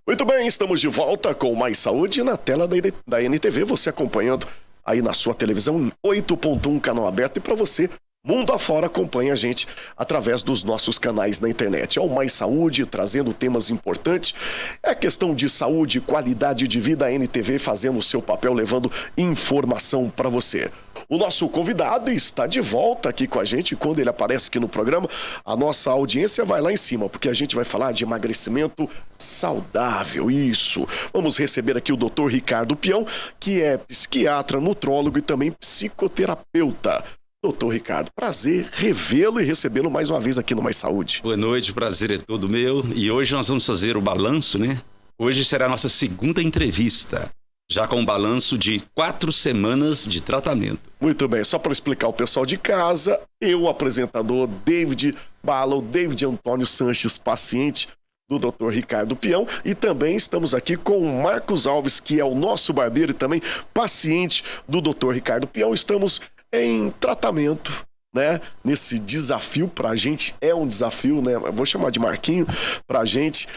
Muito bem, estamos de volta com Mais Saúde na tela da NTV, você acompanhando aí na sua televisão 8.1 canal aberto, e para você, mundo afora, acompanha a gente através dos nossos canais na internet. É o Mais Saúde, trazendo temas importantes. É questão de saúde, qualidade de vida, a NTV fazendo o seu papel, levando informação para você. O nosso convidado está de volta aqui com a gente. Quando ele aparece aqui no programa, a nossa audiência vai lá em cima, porque a gente vai falar de emagrecimento saudável, isso. Vamos receber aqui o Dr. Ricardo Peão, que é psiquiatra, nutrólogo e também psicoterapeuta. Doutor Ricardo, prazer revê-lo e recebê-lo mais uma vez aqui no Mais Saúde. Boa noite, o prazer é todo meu. E hoje nós vamos fazer o balanço, né? Hoje será a nossa segunda entrevista, já com um balanço de 4 semanas de tratamento. Muito bem, só para explicar ao pessoal de casa, eu, o apresentador David Bala, o David Antônio Sanches, paciente do Dr. Ricardo Peão, e também estamos aqui com o Marcos Alves, que é o nosso barbeiro e também paciente do Dr. Ricardo Peão. Estamos em tratamento, né? Nesse desafio, pra gente é um desafio, né? Eu vou chamar de Marquinho, pra gente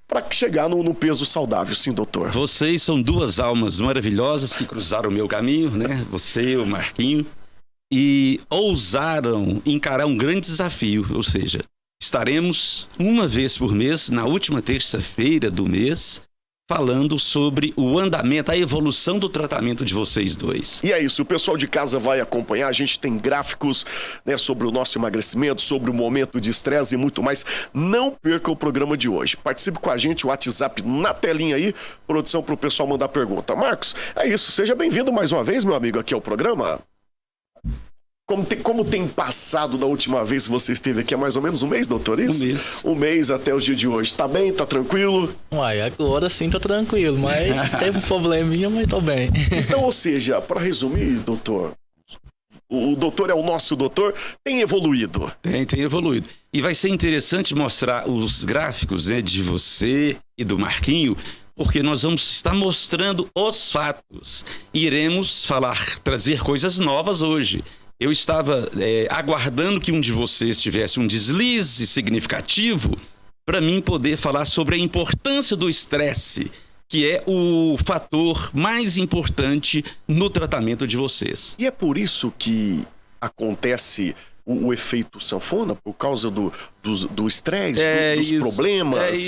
para chegar no peso saudável, sim, doutor. Vocês são duas almas maravilhosas que cruzaram o meu caminho, né? Você e o Marquinho, e ousaram encarar um grande desafio, ou seja, estaremos uma vez por mês, na última terça-feira do mês, falando sobre o andamento, a evolução do tratamento de vocês dois. E é isso, o pessoal de casa vai acompanhar, a gente tem gráficos, né, sobre o nosso emagrecimento, sobre o momento de estresse e muito mais. Não perca o programa de hoje. Participe com a gente, o WhatsApp na telinha aí, produção, para o pessoal mandar pergunta. Marcos, é isso, seja bem-vindo mais uma vez, meu amigo, aqui ao programa. Como tem passado da última vez que você esteve aqui? Há mais ou menos um mês, doutor? Isso? Um mês. Um mês até o dia de hoje. Tá bem? Tá tranquilo? Uai, agora sim tá tranquilo, mas teve uns probleminha, mas tô bem. Então, ou seja, para resumir, doutor, o doutor é o nosso doutor, tem evoluído. Tem evoluído. E vai ser interessante mostrar os gráficos, né, de você e do Marquinho, porque nós vamos estar mostrando os fatos. Iremos trazer coisas novas hoje. Eu estava aguardando que um de vocês tivesse um deslize significativo para mim poder falar sobre a importância do estresse, que é o fator mais importante no tratamento de vocês. E é por isso que acontece o efeito sanfona, por causa do estresse, dos problemas?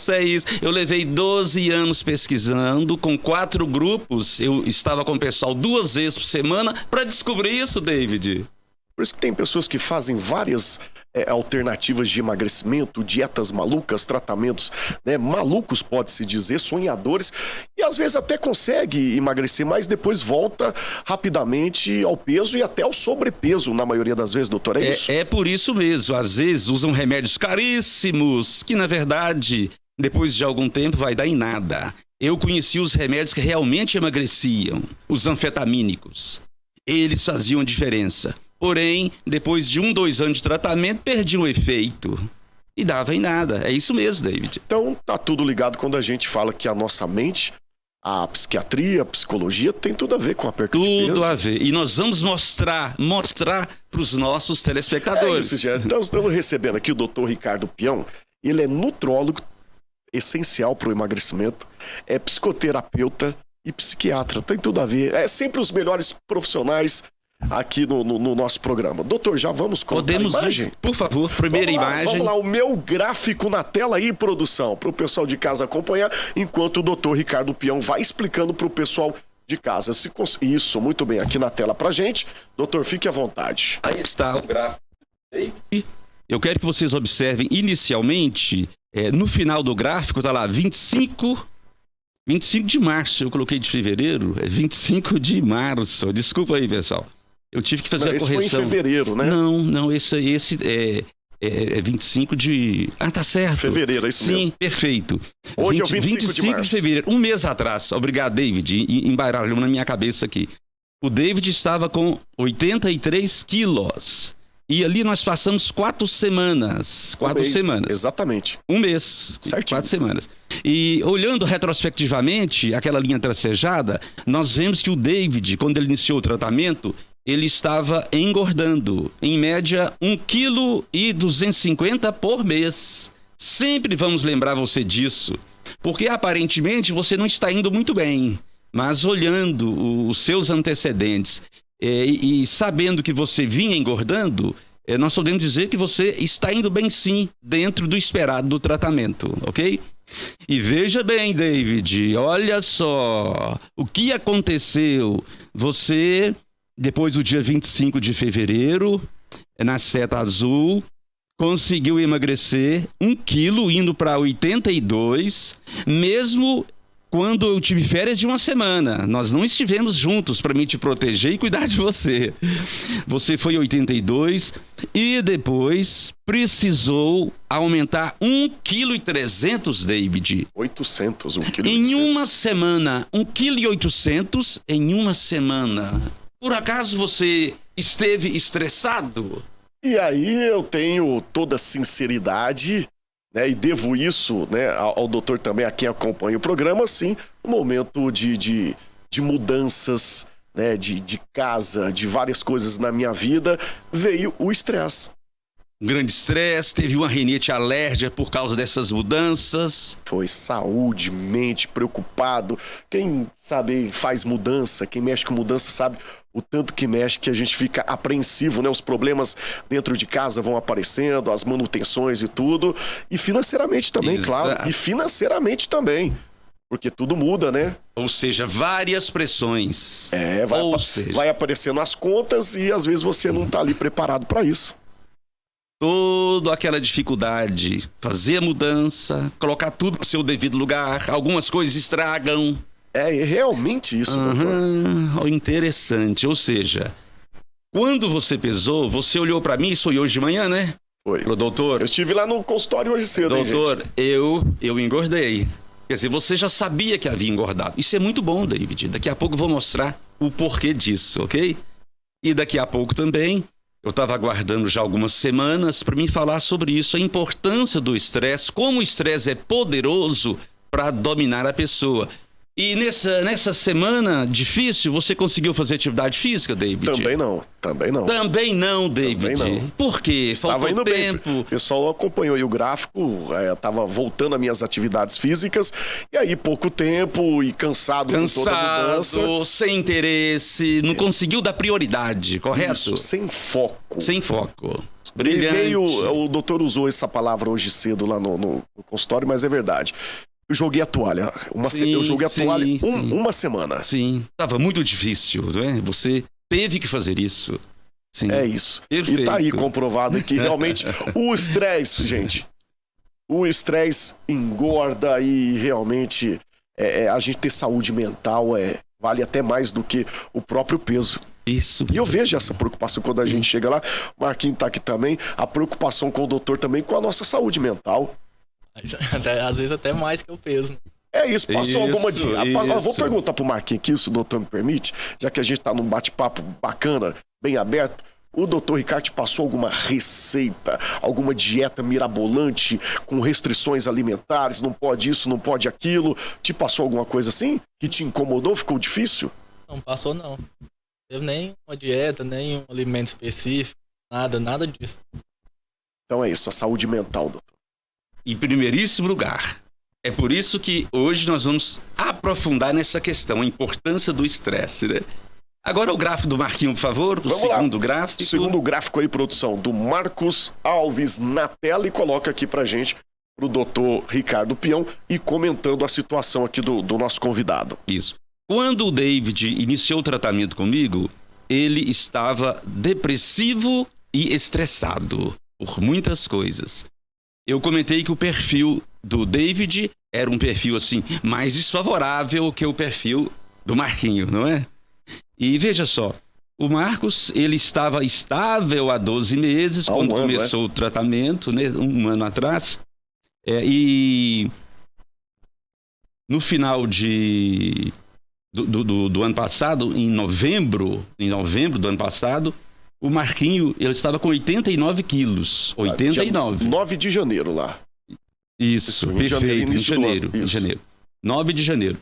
É isso. Eu levei 12 anos pesquisando com 4 grupos. Eu estava com o pessoal 2 vezes por semana para descobrir isso, David. Por isso que tem pessoas que fazem várias alternativas de emagrecimento, dietas malucas, tratamentos, né, malucos, pode-se dizer, sonhadores, e às vezes até consegue emagrecer, mas depois volta rapidamente ao peso e até ao sobrepeso, na maioria das vezes, doutor, é isso? É por isso mesmo. Às vezes usam remédios caríssimos, que na verdade, depois de algum tempo, vai dar em nada. Eu conheci os remédios que realmente emagreciam, os anfetamínicos. Eles faziam diferença. Porém, depois de 2 anos de tratamento, perdiam o efeito. E dava em nada. É isso mesmo, David. Então, tá tudo ligado quando a gente fala que a nossa mente, a psiquiatria, a psicologia, tem tudo a ver com a perda de peso. Tudo a ver. E nós vamos mostrar para os nossos telespectadores. É isso, gente. Então, estamos recebendo aqui o Dr. Ricardo Peão. Ele é nutrólogo, essencial para o emagrecimento, é psicoterapeuta e psiquiatra. Tem tudo a ver. É sempre os melhores profissionais aqui no nosso programa. Doutor, já vamos colocar a imagem? Por favor, primeira imagem. Vamos lá, o meu gráfico na tela aí, produção, para o pessoal de casa acompanhar, enquanto o doutor Ricardo Peão vai explicando para o pessoal de casa. Isso, muito bem, aqui na tela pra gente. Doutor, fique à vontade. Aí está o gráfico. Eu quero que vocês observem inicialmente, no final do gráfico, tá lá, 25 de março, eu coloquei de fevereiro, é 25 de março. Desculpa aí, pessoal. Eu tive que fazer a correção. Esse foi em fevereiro, né? Não, esse é 25 de... Ah, tá certo. Fevereiro, é isso mesmo. Sim, perfeito. Hoje é o 25 de março. De fevereiro, um mês atrás. Obrigado, David. Embaralhou na minha cabeça aqui. O David estava com 83 quilos. E ali nós passamos 4 semanas. 4 semanas. Exatamente. Um mês. Certinho. 4 semanas. E olhando retrospectivamente, aquela linha tracejada, nós vemos que o David, quando ele iniciou o tratamento, ele estava engordando, em média, 1,250 kg por mês. Sempre vamos lembrar você disso. Porque aparentemente você não está indo muito bem, mas olhando os seus antecedentes e sabendo que você vinha engordando, nós podemos dizer que você está indo bem sim, dentro do esperado do tratamento, ok? E veja bem, David, olha só o que aconteceu. Você, depois do dia 25 de fevereiro, na seta azul, conseguiu emagrecer 1 quilo, indo para 82, mesmo quando eu tive férias de 1 semana. Nós não estivemos juntos para me te proteger e cuidar de você. Você foi 82 e depois precisou aumentar 1,3 kg, David. 800, 1,8 kg. Em uma semana, 1,8 kg em uma semana. Por acaso você esteve estressado? E aí eu tenho toda a sinceridade, né, e devo isso, né, ao doutor também, a quem acompanha o programa, sim, no momento de mudanças, né, de casa, de várias coisas na minha vida, veio o estresse. Um grande estresse, teve uma rinite alérgica por causa dessas mudanças. Foi saúde, mente, preocupado. Quem sabe faz mudança, quem mexe com mudança sabe o tanto que mexe, que a gente fica apreensivo, né? Os problemas dentro de casa vão aparecendo, as manutenções e tudo. E financeiramente também, claro. E financeiramente também. Porque tudo muda, né? Ou seja, várias pressões. Vai aparecendo as contas e às vezes você não tá ali preparado para isso. Toda aquela dificuldade, fazer a mudança, colocar tudo no seu devido lugar, algumas coisas estragam. É realmente isso, doutor. Interessante, ou seja, quando você pesou, você olhou pra mim, isso foi hoje de manhã, né? Foi. Falou, doutor... Eu estive lá no consultório hoje cedo, doutor, hein, gente? eu engordei. Quer dizer, você já sabia que havia engordado. Isso é muito bom, David. Daqui a pouco eu vou mostrar o porquê disso, ok? E daqui a pouco também... Eu estava aguardando já algumas semanas para me falar sobre isso, a importância do estresse, como o estresse é poderoso para dominar a pessoa. E nessa semana difícil, você conseguiu fazer atividade física, David? Também não. Também não, David. Também não. Por quê? Estava indo tempo. bem. O pessoal acompanhou aí o gráfico, estava voltando às minhas atividades físicas, e aí pouco tempo e cansado com toda a mudança. Sem interesse, não conseguiu dar prioridade, correto? Isso, sem foco. Sem foco. Brilhante. O doutor usou essa palavra hoje cedo lá no consultório, mas é verdade. Eu joguei a toalha. Eu joguei a toalha uma semana. Sim, estava muito difícil, não é? Você teve que fazer isso. Sim. É isso. Perfeito. E tá aí comprovado que realmente o estresse, gente, o estresse engorda e realmente a gente ter saúde mental vale até mais do que o próprio peso. Isso. E eu vejo essa preocupação quando a gente chega lá, o Marquinhos tá aqui também, a preocupação com o doutor também, com a nossa saúde mental. Às vezes até mais que o peso. É isso, passou alguma dica. Isso. Vou perguntar pro Marquinhos aqui, se o doutor me permite, já que a gente tá num bate-papo bacana, bem aberto. O doutor Ricardo te passou alguma receita, alguma dieta mirabolante com restrições alimentares, não pode isso, não pode aquilo? Te passou alguma coisa assim? Que te incomodou, ficou difícil? Não passou, não. Não teve nem uma dieta, nem um alimento específico, nada disso. Então é isso, a saúde mental, doutor. Em primeiríssimo lugar. É por isso que hoje nós vamos aprofundar nessa questão, a importância do estresse, né? Agora o gráfico do Marquinhos, por favor, segundo gráfico. Segundo gráfico aí, produção, do Marcos Alves na tela, e coloca aqui pra gente, pro doutor Ricardo Peão, e comentando a situação aqui do nosso convidado. Isso. Quando o David iniciou o tratamento comigo, ele estava depressivo e estressado por muitas coisas. Eu comentei que o perfil do David era um perfil assim mais desfavorável que o perfil do Marquinho, não é? E veja só, o Marcos, ele estava estável há 12 meses quando começou o tratamento, né? 1 ano atrás. E no final do ano passado, em novembro do ano passado, o Marquinho, ele estava com 89 quilos. 89. 9 de janeiro lá. Isso, perfeito, em janeiro. 9 de janeiro.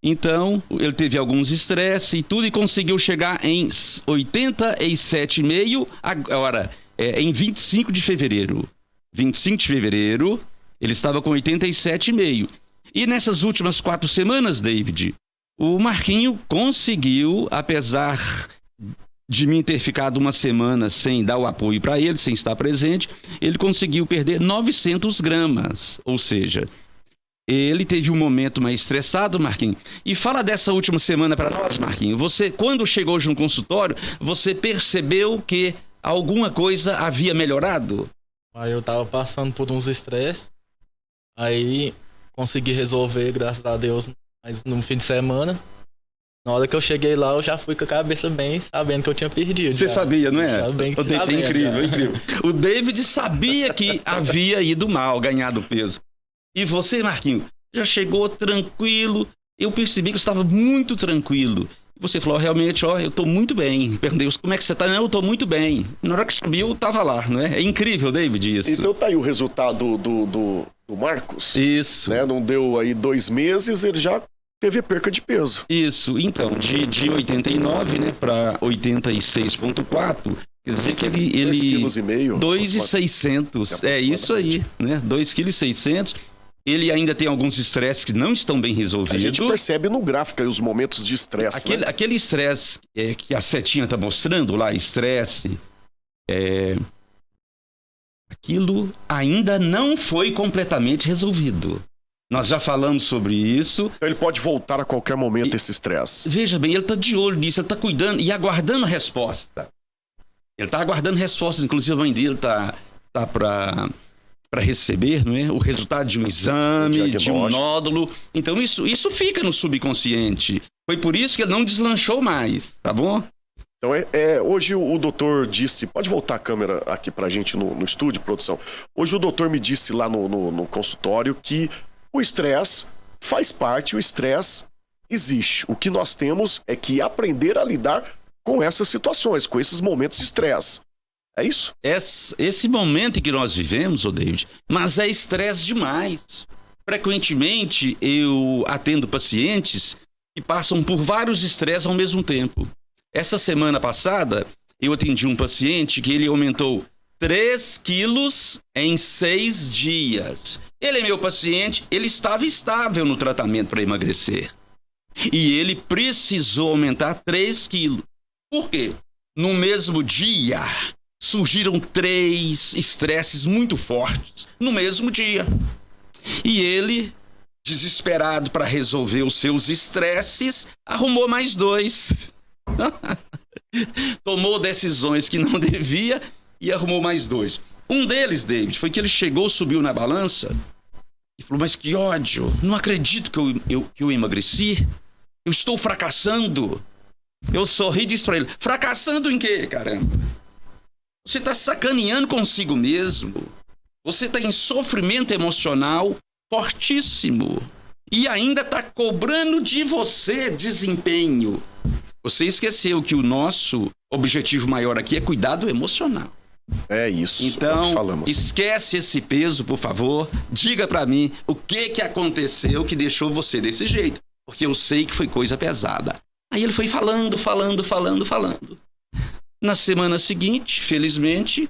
Então, ele teve alguns estresses e tudo, e conseguiu chegar em 87,5, agora, em 25 de fevereiro. 25 de fevereiro, ele estava com 87,5. E nessas últimas 4 semanas, David, o Marquinho conseguiu, apesar de mim ter ficado uma semana sem dar o apoio para ele, sem estar presente, ele conseguiu perder 900 gramas. Ou seja, ele teve um momento mais estressado, Marquinho. E fala dessa última semana para nós, Marquinho. Você, quando chegou hoje no consultório, você percebeu que alguma coisa havia melhorado? Aí eu tava passando por uns estresses, aí consegui resolver, graças a Deus, mas no fim de semana. Na hora que eu cheguei lá, eu já fui com a cabeça bem sabendo que eu tinha perdido. Você sabia, não é? Bem sabendo, é incrível, incrível. O David sabia que havia ido mal, ganhado peso. E você, Marquinho, já chegou tranquilo. Eu percebi que você estava muito tranquilo. Você falou, realmente, eu tô muito bem. Perguntei, como é que você tá? Não, eu tô muito bem. Na hora que subiu, eu tava lá, não é? É incrível, David, isso. Então tá aí o resultado do Marcos. Isso. Né? Não deu aí 2 meses, ele já teve perca de peso. Isso. Então, de 89, né, para 86,4, quer dizer que ele 2,5 kg. 2,600. É isso aí, né? 2,6 kg. Ele ainda tem alguns estresses que não estão bem resolvidos. A gente percebe no gráfico aí os momentos de estresse. Aquele estresse que a setinha está mostrando lá, estresse, aquilo ainda não foi completamente resolvido. Nós já falamos sobre isso. Então ele pode voltar a qualquer momento, esse estresse. Veja bem, ele está de olho nisso, ele está cuidando e aguardando a resposta. Ele está aguardando respostas, inclusive a mãe dele está para receber, não é? O resultado de um exame, de um nódulo. Então isso fica no subconsciente. Foi por isso que ele não deslanchou mais, tá bom? Então hoje o doutor disse, pode voltar a câmera aqui pra gente no estúdio, produção. Hoje o doutor me disse lá no consultório que o estresse faz parte, o estresse existe. O que nós temos é que aprender a lidar com essas situações, com esses momentos de estresse. É isso? Esse momento em que nós vivemos, David, mas é estresse demais. Frequentemente eu atendo pacientes que passam por vários estresses ao mesmo tempo. Essa semana passada, eu atendi um paciente que ele aumentou 3 quilos em 6 dias. Ele é meu paciente, ele estava estável no tratamento para emagrecer. E ele precisou aumentar 3 quilos. Por quê? No mesmo dia, surgiram 3 estresses muito fortes. No mesmo dia. E ele, desesperado para resolver os seus estresses, arrumou mais 2. Tomou decisões que não devia e arrumou mais 2. Um deles, David, foi que ele chegou, subiu na balança e falou, mas que ódio, não acredito que eu emagreci, eu estou fracassando. Eu sorri e disse pra ele, fracassando em quê, caramba? Você está sacaneando consigo mesmo, você está em sofrimento emocional fortíssimo e ainda está cobrando de você desempenho. Você esqueceu que o nosso objetivo maior aqui é cuidado emocional. É isso. Então, falamos. Esquece esse peso, por favor. Diga pra mim o que aconteceu que deixou você desse jeito. Porque eu sei que foi coisa pesada. Aí ele foi falando. Na semana seguinte, felizmente,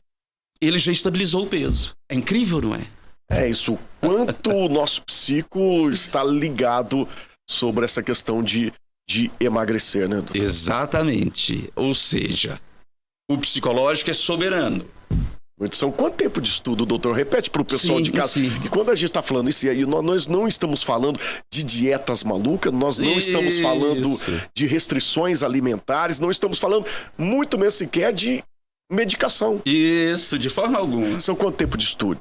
ele já estabilizou o peso. É incrível, não é? É isso. Quanto o nosso psico está ligado sobre essa questão de emagrecer, né, doutor? Exatamente. Ou seja, o psicológico é soberano. São quanto tempo de estudo, doutor? Repete para o pessoal de casa. Sim. E quando a gente está falando isso aí, nós não estamos falando de dietas malucas, nós não estamos falando de restrições alimentares, não estamos falando muito menos sequer de medicação. Isso, de forma alguma. São quanto tempo de estudo?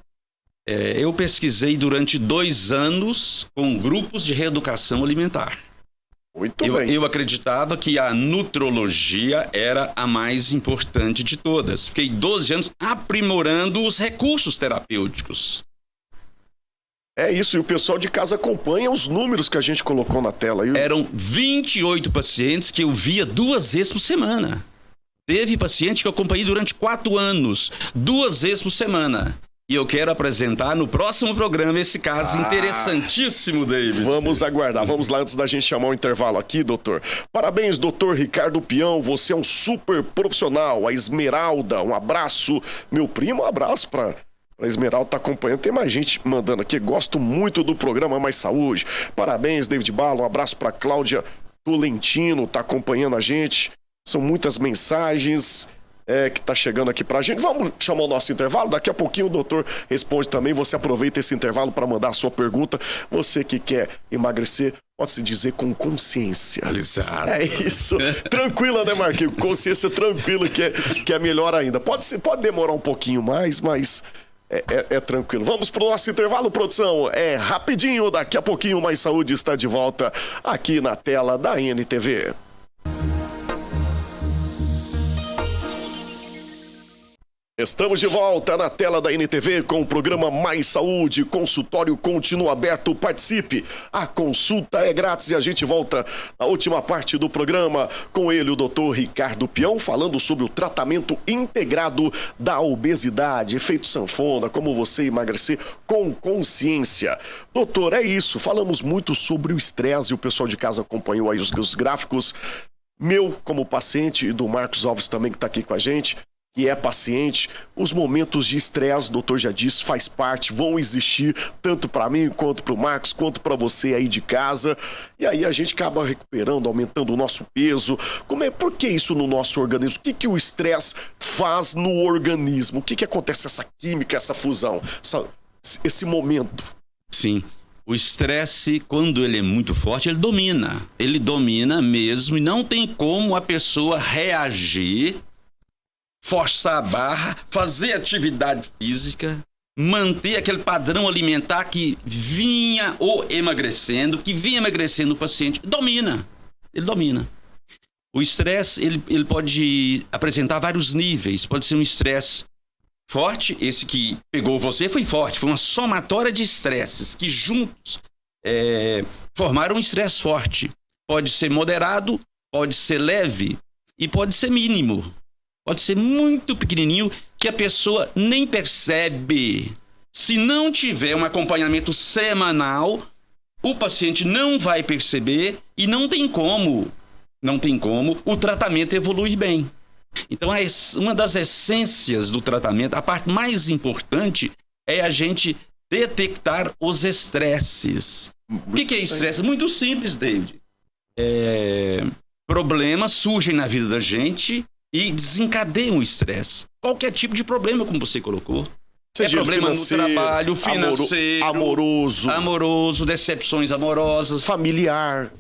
Eu pesquisei durante 2 anos com grupos de reeducação alimentar. Muito bem. Eu acreditava que a nutrologia era a mais importante de todas. Fiquei 12 anos aprimorando os recursos terapêuticos. É isso, e o pessoal de casa acompanha os números que a gente colocou na tela. Eram 28 pacientes que eu via 2 vezes por semana. Teve paciente que eu acompanhei durante 4 anos, 2 vezes por semana. E eu quero apresentar no próximo programa esse caso interessantíssimo, David. Vamos aguardar. Vamos lá antes da gente chamar o intervalo aqui, doutor. Parabéns, doutor Ricardo Peão. Você é um super profissional. A Esmeralda, um abraço. Meu primo, um abraço para A Esmeralda tá acompanhando. Tem mais gente mandando aqui. Gosto muito do programa Mais Saúde. Parabéns, David Bala. Um abraço pra Cláudia Tolentino, tá acompanhando a gente. São muitas mensagens que tá chegando aqui pra gente. Vamos chamar o nosso intervalo? Daqui a pouquinho o doutor responde também. Você aproveita esse intervalo para mandar a sua pergunta. Você que quer emagrecer, pode-se dizer com consciência. Exato. É isso. Tranquila, né, Marquinhos? Consciência tranquila que é melhor ainda. Pode demorar um pouquinho mais, mas é tranquilo. Vamos pro nosso intervalo, produção. É rapidinho, daqui a pouquinho o Mais Saúde está de volta aqui na tela da NTV. Estamos de volta na tela da NTV com o programa Mais Saúde. Consultório continua aberto, participe. A consulta é grátis e a gente volta na última parte do programa com ele, o doutor Ricardo Peão, falando sobre o tratamento integrado da obesidade, efeito sanfona, como você emagrecer com consciência. Doutor, é isso, falamos muito sobre o estresse e o pessoal de casa acompanhou aí os gráficos. Meu, como paciente, e do Marcos Alves também, que está aqui com a gente, que é paciente, os momentos de estresse, o doutor já disse, faz parte, vão existir, tanto para mim, quanto para o Marcos, quanto para você aí de casa. E aí a gente acaba recuperando, aumentando o nosso peso. Por que isso no nosso organismo? O que o estresse faz no organismo? O que acontece, essa química, essa fusão, esse momento? Sim. O estresse, quando ele é muito forte, ele domina. Ele domina mesmo e não tem como a pessoa reagir, forçar a barra, fazer atividade física, manter aquele padrão alimentar que vinha emagrecendo o paciente. Ele domina. O estresse, ele pode apresentar vários níveis. Pode ser um estresse forte, esse que pegou você foi forte, foi uma somatória de estresses que juntos formaram um estresse forte. Pode ser moderado, pode ser leve e pode ser mínimo. Pode ser muito pequenininho que a pessoa nem percebe. Se não tiver um acompanhamento semanal, o paciente não vai perceber e não tem como o tratamento evoluir bem. Então, uma das essências do tratamento, a parte mais importante é a gente detectar os estresses. O que é estresse? Muito simples, David. Problemas surgem na vida da gente e desencadeiam o estresse. Qualquer tipo de problema, como você colocou. Problema no trabalho, financeiro, amoroso, decepções amorosas, familiar.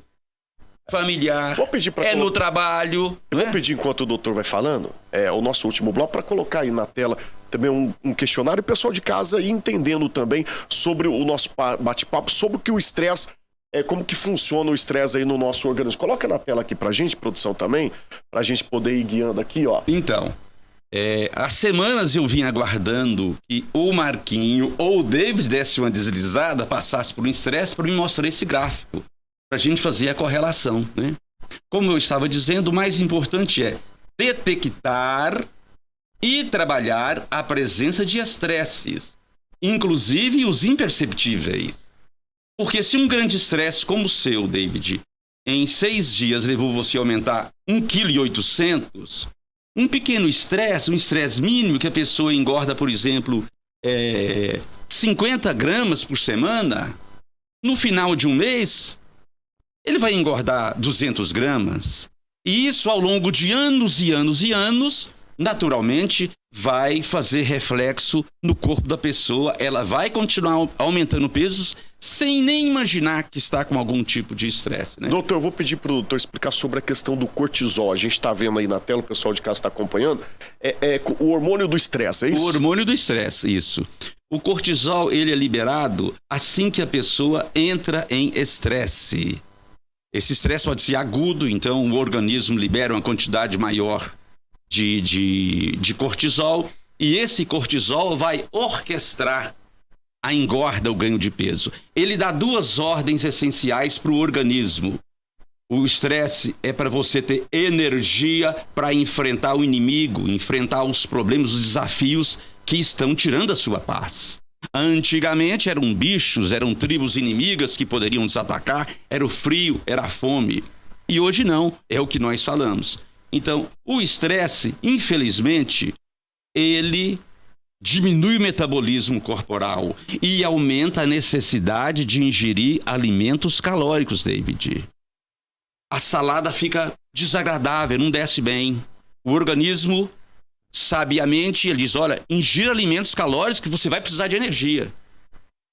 Vou pedir no trabalho. Eu vou pedir, enquanto o doutor vai falando, o nosso último bloco, para colocar aí na tela também um questionário, o pessoal de casa ir entendendo também sobre o nosso bate-papo, sobre o que o estresse, como que funciona o estresse aí no nosso organismo. Coloca na tela aqui pra gente, produção também, pra gente poder ir guiando aqui, ó. Então, há semanas eu vim aguardando que o Marquinho ou o David desse uma deslizada, passasse por um estresse para me mostrar esse gráfico, pra gente fazer a correlação, né? Como eu estava dizendo, o mais importante é detectar e trabalhar a presença de estresses, inclusive os imperceptíveis. Porque se um grande estresse como o seu, David, em 6 dias levou você a aumentar 1,8 kg, um pequeno estresse, um estresse mínimo que a pessoa engorda, por exemplo, 50 gramas por semana, no final de um mês, ele vai engordar 200 gramas. E isso, ao longo de anos e anos e anos, naturalmente, vai fazer reflexo no corpo da pessoa. Ela vai continuar aumentando pesos sem nem imaginar que está com algum tipo de estresse, né? Doutor, eu vou pedir para o doutor explicar sobre a questão do cortisol. A gente está vendo aí na tela, o pessoal de casa está acompanhando. O hormônio do estresse, é isso? O hormônio do estresse, isso. O cortisol, ele é liberado assim que a pessoa entra em estresse. Esse estresse pode ser agudo, então o organismo libera uma quantidade maior de cortisol, e esse cortisol vai orquestrar a engorda, o ganho de peso. Ele dá 2 ordens essenciais para o organismo. O estresse é para você ter energia para enfrentar o inimigo, enfrentar os problemas, os desafios que estão tirando a sua paz. Antigamente eram bichos, eram tribos inimigas que poderiam nos atacar, era o frio, era a fome. E hoje não, é o que nós falamos. Então, o estresse, infelizmente, ele diminui o metabolismo corporal e aumenta a necessidade de ingerir alimentos calóricos, David. A salada fica desagradável, não desce bem. O organismo, sabiamente, ele diz, olha, ingira alimentos calóricos que você vai precisar de energia.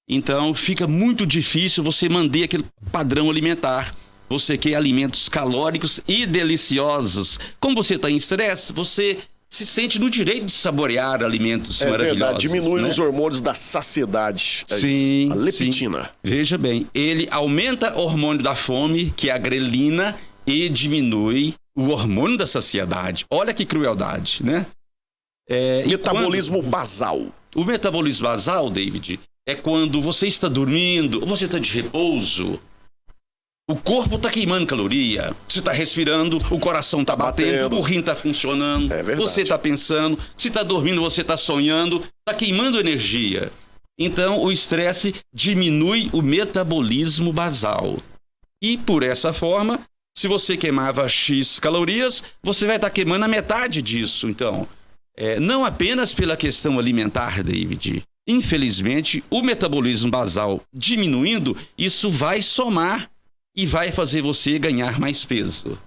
Então, fica muito difícil você manter aquele padrão alimentar. Você quer alimentos calóricos e deliciosos. Como você está em estresse, você se sente no direito de saborear alimentos maravilhosos. É verdade, diminui, né, os hormônios da saciedade. Sim, a leptina. Sim. Veja bem, ele aumenta o hormônio da fome, que é a grelina, e diminui o hormônio da saciedade. Olha que crueldade, né? Metabolismo basal. O metabolismo basal, David, é quando você está dormindo, ou você está de repouso, o corpo está queimando caloria, você está respirando, o coração está batendo, o rim está funcionando, você está pensando, se está dormindo, você está sonhando, está queimando energia. Então, o estresse diminui o metabolismo basal. E, por essa forma, se você queimava X calorias, você vai estar queimando a metade disso. Então, não apenas pela questão alimentar, David. Infelizmente, o metabolismo basal diminuindo, isso vai somar e vai fazer você ganhar mais peso.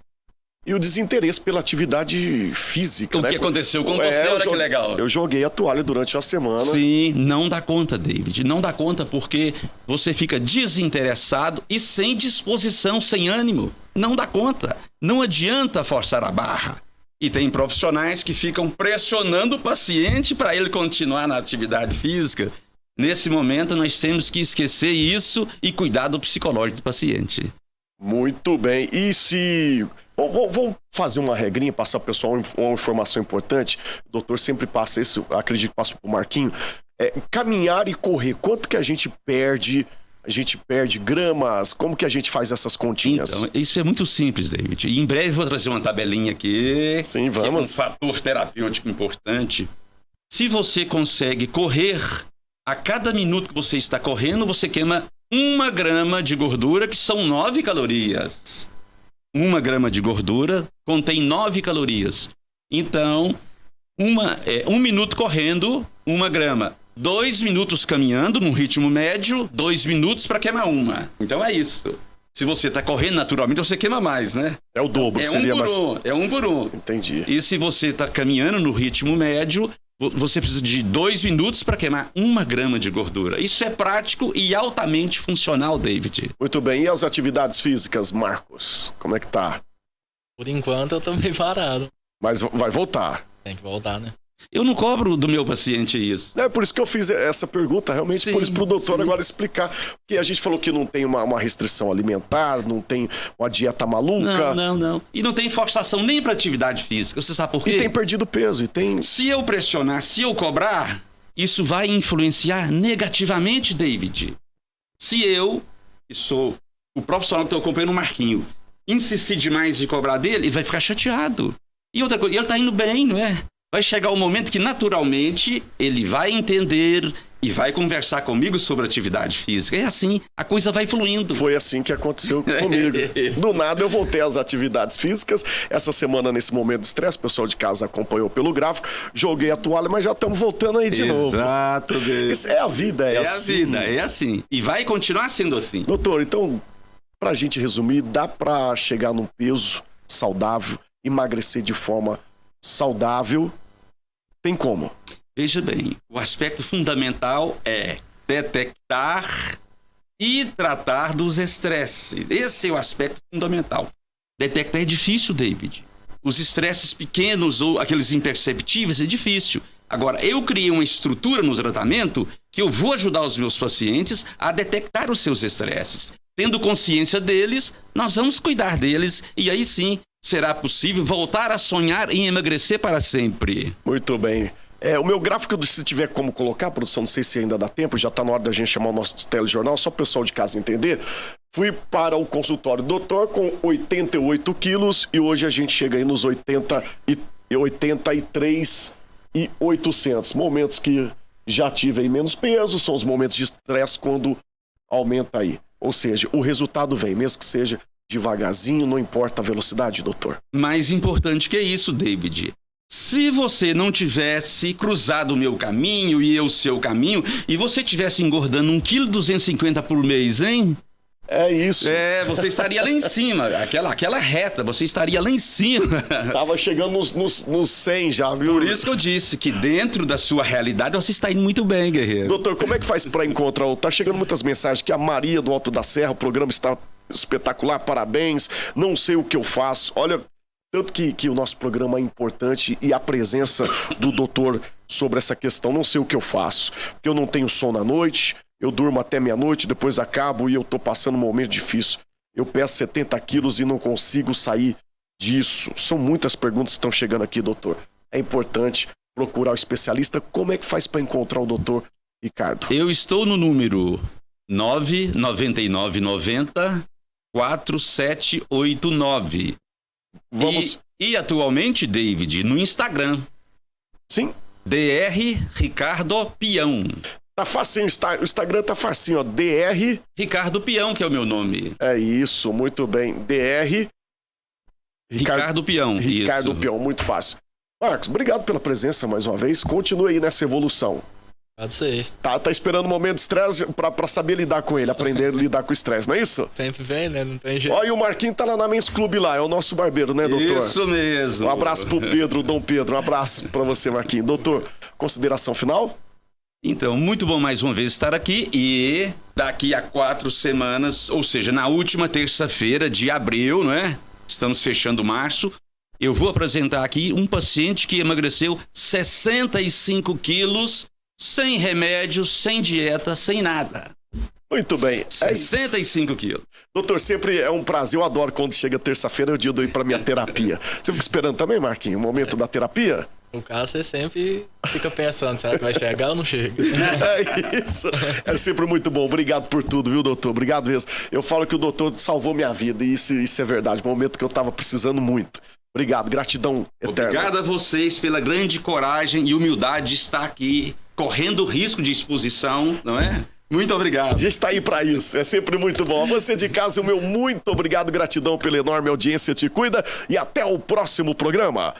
E o desinteresse pela atividade física, O que aconteceu com você, olha que legal. Eu joguei a toalha durante uma semana. Sim, não dá conta, David. Não dá conta porque você fica desinteressado e sem disposição, sem ânimo. Não dá conta. Não adianta forçar a barra. E tem profissionais que ficam pressionando o paciente para ele continuar na atividade física. Nesse momento, nós temos que esquecer isso e cuidar do psicológico do paciente. Muito bem. E se... Vou fazer uma regrinha, passar para o pessoal uma informação importante. O doutor sempre passa isso, acredito que passa para o Marquinho. Caminhar e correr, quanto que a gente perde? A gente perde gramas? Como que a gente faz essas continhas? Então, isso é muito simples, David. E em breve vou trazer uma tabelinha aqui. Sim, vamos. Que é um fator terapêutico importante. Se você consegue correr, a cada minuto que você está correndo, você queima 1 grama de gordura, que são 9 calorias. 1 grama de gordura contém 9 calorias. Então, 1 minuto correndo, 1 grama. 2 minutos caminhando num ritmo médio, 2 minutos para queimar 1. Então é isso. Se você está correndo naturalmente, você queima mais, né? É o dobro, seria mais... É 1 por 1. Entendi. E se você está caminhando no ritmo médio, você precisa de 2 minutos para queimar 1 grama de gordura. Isso é prático e altamente funcional, David. Muito bem. E as atividades físicas, Marcos? Como é que tá? Por enquanto eu tô meio parado. Mas vai voltar? Tem que voltar, né? Eu não cobro do meu paciente isso. É por isso que eu fiz essa pergunta, realmente, Sim, por isso pro doutor sim. agora explicar. Porque a gente falou que não tem uma restrição alimentar, não tem uma dieta maluca. Não. E não tem forçação nem para atividade física. Você sabe por quê? E tem perdido peso, e tem... Se eu pressionar, se eu cobrar, isso vai influenciar negativamente, David. Se eu, que sou o profissional que estou acompanhando o Marquinho, insistir demais em cobrar dele, ele vai ficar chateado. E outra coisa, ele tá indo bem, não é? Vai chegar um momento que, naturalmente, ele vai entender e vai conversar comigo sobre atividade física. É assim, a coisa vai fluindo. Foi assim que aconteceu comigo. Do nada eu voltei às atividades físicas. Essa semana, nesse momento de estresse, o pessoal de casa acompanhou pelo gráfico. Joguei a toalha, mas já estamos voltando aí de novo. Exato. Isso é a vida, é assim. É assim. E vai continuar sendo assim. Doutor, então, pra gente resumir, dá pra chegar num peso saudável, emagrecer de forma saudável? Tem como? Veja bem, o aspecto fundamental é detectar e tratar dos estresses. Esse é o aspecto fundamental. Detectar é difícil, David. Os estresses pequenos ou aqueles imperceptíveis é difícil. Agora, eu criei uma estrutura no tratamento que eu vou ajudar os meus pacientes a detectar os seus estresses. Tendo consciência deles, nós vamos cuidar deles e aí sim será possível voltar a sonhar em emagrecer para sempre. Muito bem. O meu gráfico, se tiver como colocar, produção, não sei se ainda dá tempo, já está na hora da gente chamar o nosso telejornal, só para o pessoal de casa entender. Fui para o consultório do doutor com 88 quilos e hoje a gente chega aí nos 83,800. Momentos que já tive aí menos peso, são os momentos de estresse quando aumenta aí. Ou seja, o resultado vem, mesmo que seja devagarzinho, não importa a velocidade, doutor. Mais importante que isso, David. Se você não tivesse cruzado o meu caminho e eu o seu caminho, e você tivesse engordando 1,250 kg por mês, hein? É isso. Você estaria lá em cima, aquela reta, você estaria lá em cima. Tava chegando nos 100 já, viu? Por isso que eu disse que dentro da sua realidade você está indo muito bem, guerreiro. Doutor, como é que faz para encontrar? Tá chegando muitas mensagens que a Maria do Alto da Serra, o programa está espetacular, parabéns, não sei o que eu faço. Olha, tanto que o nosso programa é importante e a presença do doutor sobre essa questão, não sei o que eu faço, porque eu não tenho sono à noite, eu durmo até meia-noite, depois acabo e eu tô passando um momento difícil. Eu peso 70 quilos e não consigo sair disso. São muitas perguntas que estão chegando aqui, doutor. É importante procurar o especialista. Como é que faz para encontrar o doutor Ricardo? Eu estou no número 99990 4789. Vamos. E atualmente, David, no Instagram. Sim. DR Ricardo Peão. Tá facinho, o Instagram tá facinho, ó. DR Ricardo Peão, que é o meu nome. É isso, muito bem. DR Ricardo Peão. Ricardo isso. Peão, muito fácil. Marcos, obrigado pela presença mais uma vez. Continue aí nessa evolução. Pode ser. Tá esperando um momento de estresse pra saber lidar com ele, aprender a lidar com o estresse, não é isso? Sempre vem, né? Não tem jeito. Ó, e o Marquinhos tá lá na Men's Club lá, é o nosso barbeiro, né, doutor? Isso mesmo. Um abraço pro Pedro, Dom Pedro, um abraço pra você, Marquinhos. Doutor, consideração final? Então, muito bom mais uma vez estar aqui e daqui a 4 semanas, ou seja, na última terça-feira de abril, não é? Estamos fechando março. Eu vou apresentar aqui um paciente que emagreceu 65 quilos, sem remédio, sem dieta, sem nada. Muito bem. 65 quilos. Doutor, sempre é um prazer. Eu adoro quando chega terça-feira, é o dia de eu ir pra minha terapia. Você fica esperando também, Marquinhos, o momento da terapia? No caso, você sempre fica pensando, será que vai chegar ou não chega? É isso. É sempre muito bom. Obrigado por tudo, viu, doutor? Obrigado mesmo. Eu falo que o doutor salvou minha vida e isso é verdade. Um momento que eu tava precisando muito. Obrigado, gratidão eterna. Obrigado a vocês pela grande coragem e humildade de estar aqui, correndo risco de exposição, não é? Muito obrigado. A gente tá aí pra isso, é sempre muito bom. A você de casa, o meu muito obrigado, gratidão pela enorme audiência, te cuida e até o próximo programa.